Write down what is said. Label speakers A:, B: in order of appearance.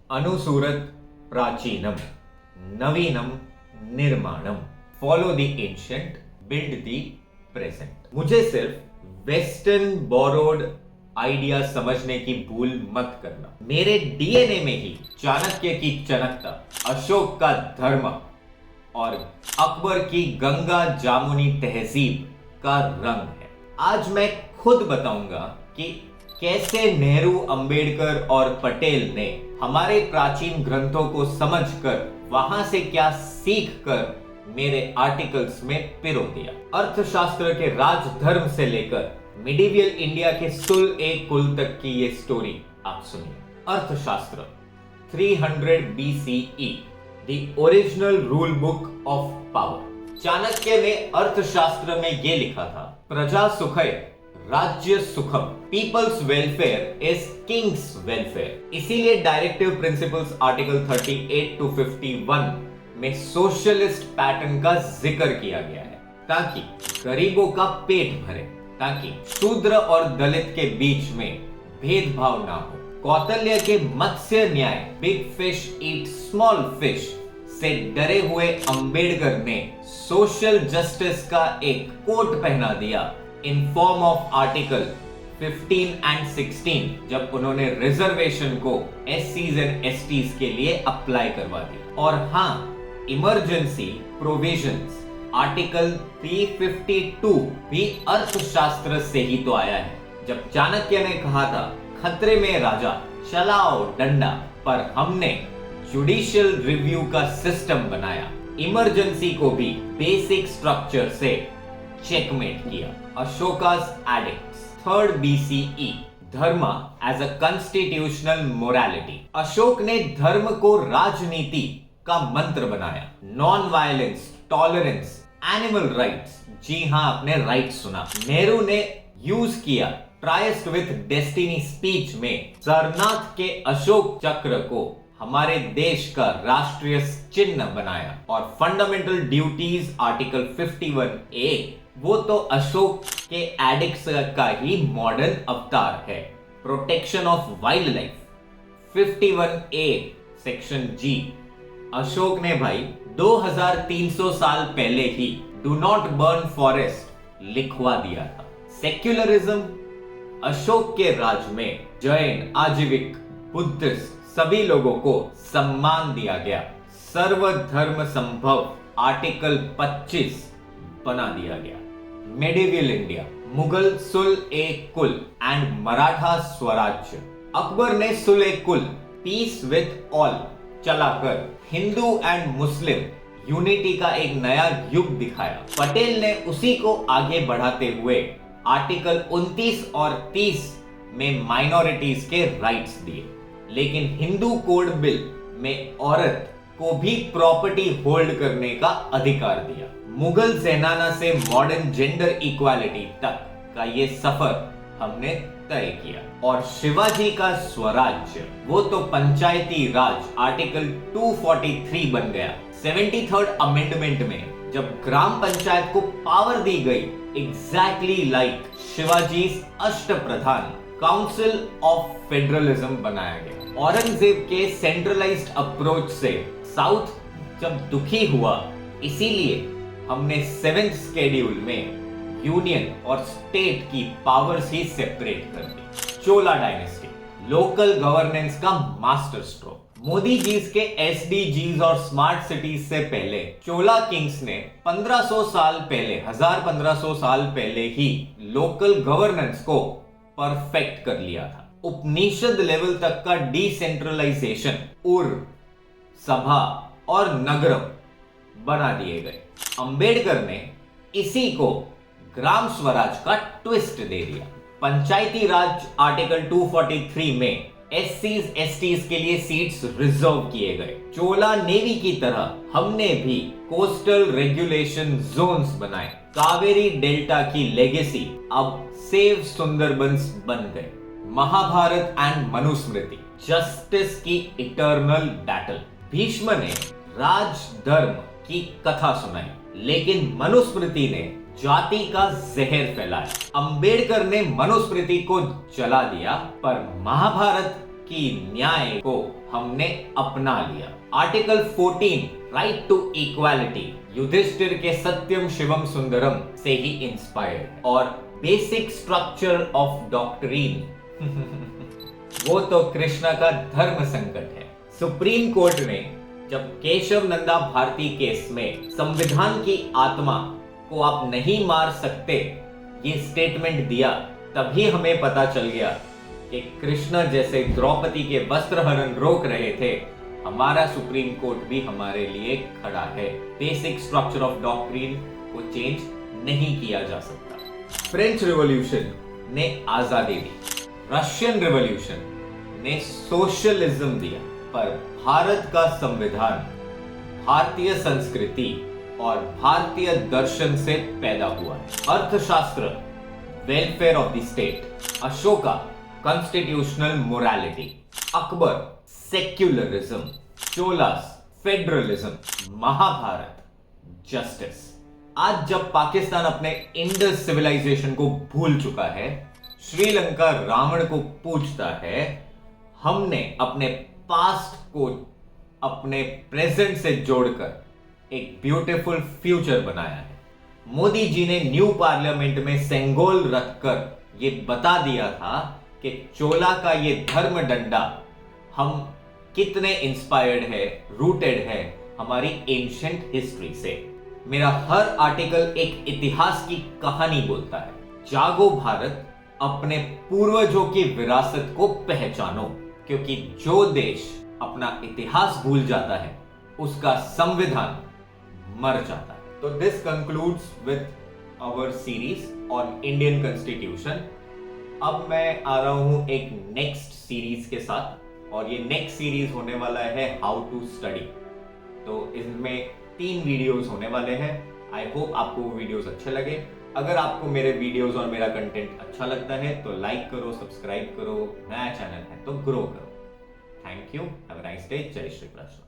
A: अनुसूरत प्राचीनम नवीनम निर्माणम। Follow the ancient, build the present. मुझे सिर्फ वेस्टर्न बोरोड आइडिया समझने की भूल मत करना। मेरे डीएनए में ही चाणक्य की चनकता, अशोक का धर्म और अकबर की गंगा जामुनी तहजीब का रंग है। आज मैं खुद बताऊंगा कि कैसे नेहरू, अंबेडकर और पटेल ने हमारे प्राचीन ग्रंथों को समझकर वहां से क्या सीख कर मेरे आर्टिकल्स में पिरो दिया। अर्थशास्त्र के राजधर्म से लेकर मिडिवियल इंडिया के सुल ए कुल तक की ये स्टोरी आप सुनिए। अर्थशास्त्र 300 BCE, the original rule book of power. Chanakya ने अर्थशास्त्र में ये लिखा था, प्रजा सुखय राज्य सुखम, people's welfare is king's welfare. इसीलिए डायरेक्टिव प्रिंसिपल्स आर्टिकल 38 to 51 में सोशलिस्ट पैटर्न का जिक्र किया गया है, ताकि गरीबों का पेट भरे, ताकि शूद्र और दलित के बीच में भेदभाव ना हो। कौटिल्य के मत्स्य न्याय, big fish eat small fish से डरे हुए अंबेडकर ने सोशल जस्टिस का एक कोट पहना दिया in form of article 15 and 16, जब उन्होंने रिजर्वेशन को SCs एंड STs के लिए अप्लाई करवा दिया। और हाँ, इमरजेंसी प्रोविजंस आर्टिकल 352 भी अर्थशास्त्र से ही तो आया है। जब चाणक्य ने कहा था, खतरे में राजा चलाओ डंडा, पर हमने जुडिशियल रिव्यू का सिस्टम बनाया, इमरजेंसी को भी बेसिक स्ट्रक्चर से चेकमेट किया। Ashoka's edicts 3rd BCE, dharma as a constitutional morality. Ashoka ने धर्म को राजनीति का मंत्र बनाया। Non violence, tolerance, animal rights. जी हां, आपने राइट सुना। नेहरू ने यूज किया ट्राइस्ट विथ डेस्टिनी स्पीच में सरनाथ के अशोक चक्र को हमारे देश का राष्ट्रीय चिन्ह बनाया। और फंडामेंटल ड्यूटीज आर्टिकल 51A, वो तो अशोक के एडिक्ट्स का ही मॉडर्न अवतार है। Protection of wild life 51A section G, Ashok ने भाई 2300 साल पहले ही डू नॉट बर्न फॉरेस्ट लिखवा दिया था। सेक्युलरिज्म, अशोक के राज में जैन, आजीविक, बुद्धिस्ट सभी लोगों को सम्मान दिया गया। सर्वधर्म संभव आर्टिकल 25 बना दिया गया। मेडिवियल इंडिया, मुगल सुल ए कुल एंड मराठा स्वराज्य। अकबर ने सुल ए कुल, पीस विथ ऑल चलाकर हिंदू एंड मुस्लिम यूनिटी का एक नया युग दिखाया। पटेल ने उसी को आगे बढ़ाते हुए आर्टिकल 29 और 30 में माइनॉरिटीज के राइट्स दिए, लेकिन हिंदू कोड बिल में औरत को भी प्रॉपर्टी होल्ड करने का अधिकार दिया। मुगल ज़माना से मॉडर्न जेंडर इक्वालिटी तक का ये सफर हमने तय किया। और शिवाजी का स्वराज्य, वो तो पंचायती राज आर्टिकल 243 बन गया। 73rd अमेंडमेंट में जब ग्राम पंचायत को पावर दी गई, exactly like Shivaji Ashtapradhan council of federalism बनाया गया। औरंगजेब के सेंट्रलाइज्ड अप्रोच से साउथ जब दुखी हुआ, इसीलिए हमने 7th शेड्यूल में यूनियन और स्टेट की पावर्स ही सेपरेट कर दी। चोला डायनेस्टी, लोकल गवर्नेंस का मास्टर स्ट्रोक। मोदी जी के SDGs और स्मार्ट सिटीज से पहले चोला किंग्स ने 1500 साल पहले, 1500 साल पहले ही लोकल गवर्नेंस को परफेक्ट कर लिया था। उपनिषद लेवल तक का डिसेंट्रलाइजेशन उर, सभा और नगरम बना दिए गए। अंबेडकर ने इसी को ग्राम स्वराज का ट्विस्ट दे दिया। पंचायती राज आर्टिकल 243 में SCs STs के लिए सीट्स रिजर्व किए गए। चोला नेवी की तरह हमने भी कोस्टल रेगुलेशन जोन्स बनाए। कावेरी डेल्टा की लेगेसी अब सेव सुंदरबंस बन गए। महाभारत एंड मनुस्मृति, जस्टिस की इटर्नल बैटल। भीष्म ने राजधर्म की कथा सुनाई, लेकिन मनुस्मृति ने जाति का जहर फैलाया। अंबेडकर ने मनुस्मृति को जला दिया, पर महाभारत की न्याय को हमने अपना लिया। Article 14 right to equality Yudhishthir के सत्यम शिवम सुंदरम से ही इंस्पायर्ड। और बेसिक स्ट्रक्चर ऑफ डॉक्ट्रिन वो तो कृष्णा का धर्म संकट है। सुप्रीम कोर्ट ने जब केशव नंदा भारती केस में संविधान की आत्मा को आप नहीं मार सकते ये स्टेटमेंट दिया, तभी हमें पता चल गया कि कृष्ण जैसे द्रौपदी के वस्त्र हरण रोक रहे थे, हमारा सुप्रीम कोर्ट भी हमारे लिए खड़ा है। बेसिक स्ट्रक्चर ऑफ डॉक्ट्रिन को चेंज नहीं किया जा सकता। फ्रेंच रिवॉल्यूशन ने आजादी दी, रशियन रिवॉल्यूशन ने सोशलिज्म दिया, पर भारत का संविधान भारतीय संस्कृति और भारतीय दर्शन से पैदा हुआ है। Arthashastra welfare of the state, Ashoka constitutional morality, Akbar secularism, Cholas federalism, Mahabharata justice. आज जब पाकिस्तान अपने इंडस सिविलाइजेशन को भूल चुका है, श्रीलंका रावण को पूजता है, हमने अपने पास्ट को अपने प्रेजेंट से जोड़कर एक ब्यूटीफुल फ्यूचर बनाया है। मोदी जी ने न्यू पार्लियामेंट में सेंगोल रखकर ये बता दिया था कि चोला का ये धर्म डंडा हम कितने इंस्पायर्ड है, रूटेड है हमारी एंशिएंट हिस्ट्री से। मेरा हर आर्टिकल एक इतिहास की कहानी बोलता है। जागो भारत, अपने पूर्वजों की विरासत को पहचानो, क्योंकि जो देश अपना इतिहास भूल जाता है उसका संविधान मर जाता है। तो this concludes with our series on Indian constitution. अब मैं आ रहा हूं एक नेक्स्ट सीरीज के साथ, और ये नेक्स्ट सीरीज होने वाला है हाउ टू स्टडी। तो इसमें 3 वीडियोस होने वाले हैं। आई होप आपको वो वीडियोस अच्छे लगे। अगर आपको मेरे वीडियोस और मेरा कंटेंट अच्छा लगता है तो लाइक करो, सब्सक्राइब करो, नया चैनल है तो ग्रो करो। Thank you, have a nice day, जय श्री कृष्ण।